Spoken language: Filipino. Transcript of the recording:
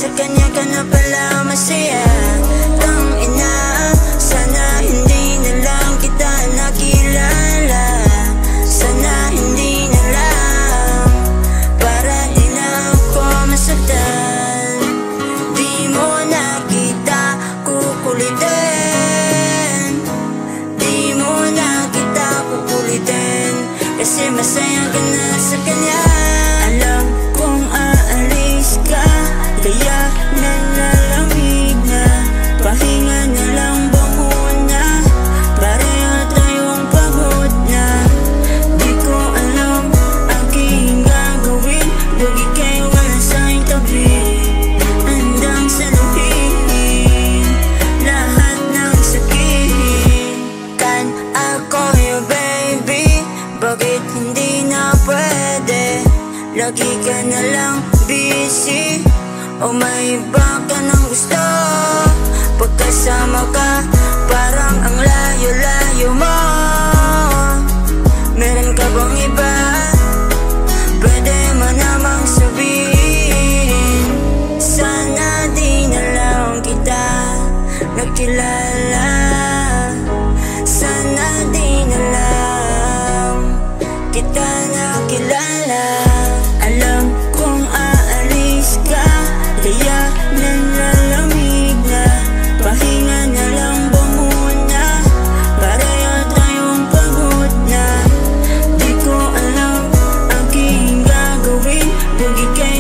sa kanya ka na pala masaya. Tangina, sana hindi na lang kita nakilala. Sana hindi na lang, para di na ako masaktan. Di mo na kita kukulitin, di mo na kita kukulitin, kasi masaya ka na sa kanya. Alam kong aalis ka, kaya nalalamig na. Pahinga na lang ba muna, pareho tayong pagod na. Di ko alam aking gagawin, lagi kayo wala sa'king tabi. Handang saluhin lahat ng sakit. Kan ako yung baby, bakit hindi na pwede? Lagi ka na lang busy, o may iba ka nang gusto. Pagkasama ka, parang ang layo-layo mo. Meron ka bang iba? Pwede mo namang sabihin. Sana di na lang kita nakilala. Sana di na lang kita nakilala. Alam kong aalis ka, kaya nalalamig na. Pahinga na lang ba muna, pareho tayong pagod na. Di ko alam aking gagawin, lagi kayo